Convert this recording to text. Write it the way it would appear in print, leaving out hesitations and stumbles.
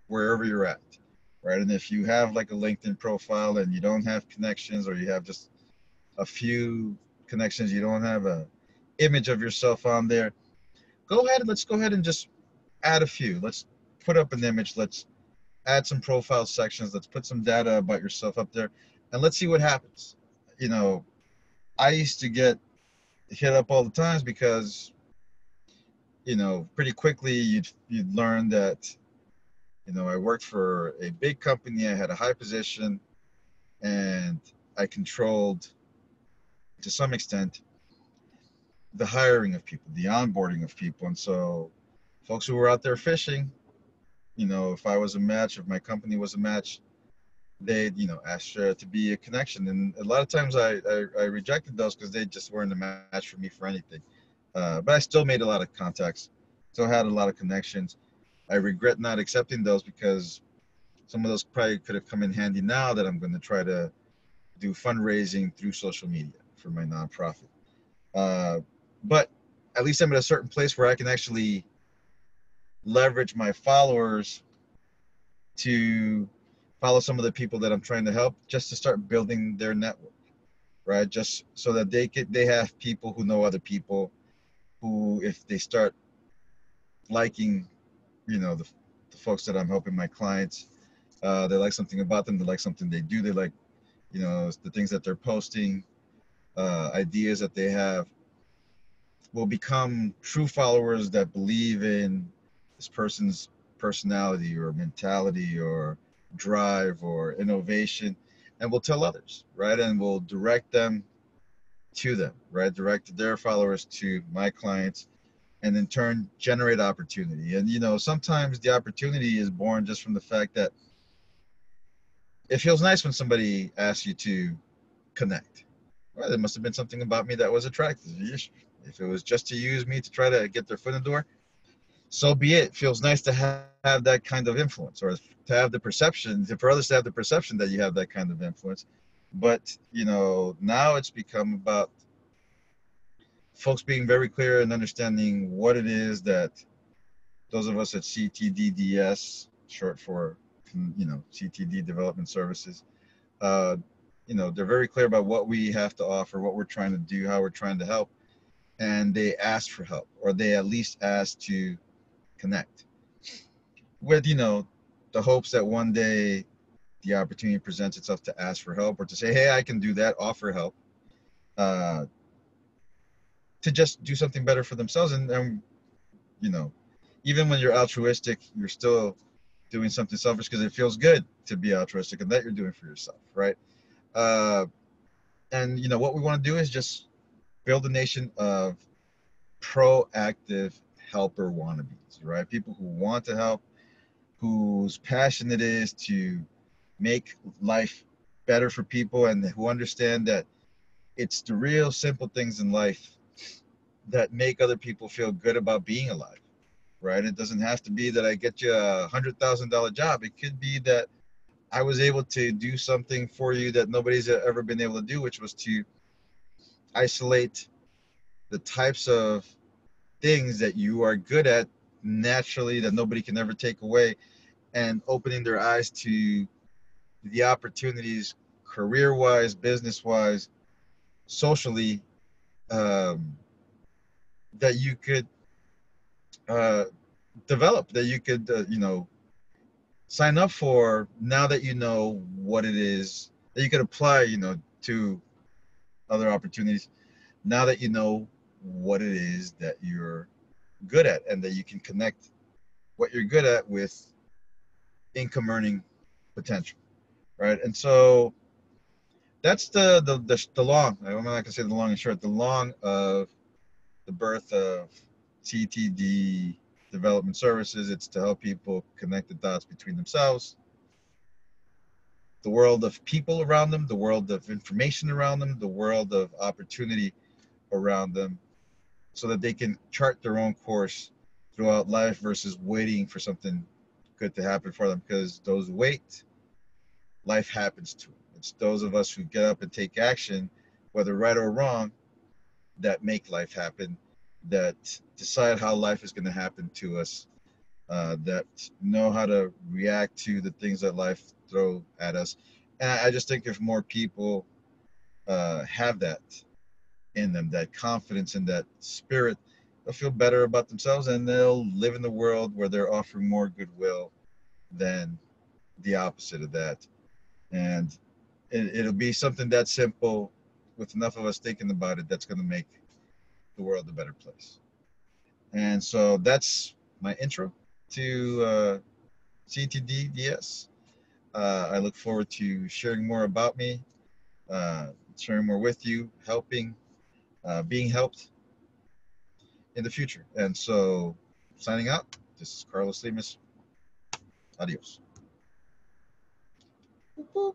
wherever you're at, right? And if you have like a LinkedIn profile and you don't have connections, or you have just a few connections, you don't have a image of yourself on there, let's go ahead and just add a few. Let's put up an image. Let's add some profile sections. Let's put some data about yourself up there, and let's see what happens. You know, I used to get hit up all the times because, pretty quickly you'd learn that, I worked for a big company. I had a high position, and I controlled, to some extent, the hiring of people, the onboarding of people. And so folks who were out there fishing, if I was a match, if my company was a match, they'd, ask to be a connection. And a lot of times I rejected those because they just weren't a match for me for anything. But I still made a lot of contacts, still had a lot of connections. I regret not accepting those because some of those probably could have come in handy now that I'm going to try to do fundraising through social media for my nonprofit. Uh, but at least I'm at a certain place where I can actually leverage my followers to follow some of the people that I'm trying to help, just to start building their network, right? Just so that they have people who know other people who, if they start liking, the folks that I'm helping, my clients, they like something about them, they like something they do, they like, the things that they're posting, ideas that they have, will become true followers that believe in this person's personality or mentality or drive or innovation, and will tell others, right? And will direct them to them, right? Direct their followers to my clients, and in turn generate opportunity. And sometimes the opportunity is born just from the fact that it feels nice when somebody asks you to connect. Well, there must have been something about me that was attractive. If it was just to use me to try to get their foot in the door, so be it. It feels nice to have that kind of influence, or to have the perception, for others to have the perception that you have that kind of influence. But, now it's become about folks being very clear and understanding what it is that those of us at CTDDS, short for, CTD Development Services, uh, they're very clear about what we have to offer, what we're trying to do, how we're trying to help. And they ask for help, or they at least ask to connect with, the hopes that one day the opportunity presents itself to ask for help, or to say, hey, I can do that, offer help, uh, to just do something better for themselves. And you know, even when you're altruistic, you're still doing something selfish because it feels good to be altruistic, and that you're doing for yourself, right? Uh, and what we want to do is just build a nation of proactive helper wannabes, right? People who want to help, whose passion it is to make life better for people, and who understand that it's the real simple things in life that make other people feel good about being alive, right? It doesn't have to be that I get you $100,000 job. It could be that I was able to do something for you that nobody's ever been able to do, which was to isolate the types of things that you are good at naturally, that nobody can ever take away, and opening their eyes to the opportunities, career wise, business wise, socially, um, that you could uh, develop, that you could, sign up for, now that you know what it is, that you could apply, to other opportunities, now that you know what it is that you're good at, and that you can connect what you're good at with income earning potential, right? And so that's the long, I'm not gonna say the long and short, the long of the birth of CTD Development Services. It's to help people connect the dots between themselves, the world of people around them, the world of information around them, the world of opportunity around them, so that they can chart their own course throughout life versus waiting for something good to happen for them. Because those who wait, life happens to them. It's those of us who get up and take action, whether right or wrong, that make life happen, that decide how life is going to happen to us. that know how to react to the things that life throw at us. And I just think if more people have that in them, that confidence and that spirit, they'll feel better about themselves and they'll live in the world where they're offering more goodwill than the opposite of that. And it'll be something that simple with enough of us thinking about it that's going to make the world a better place. And so that's my intro to CTDDS. I look forward to sharing more about me, sharing more with you, helping, being helped in the future. And so, signing out, this is Carlos Lemus. Adios. Boop, boop.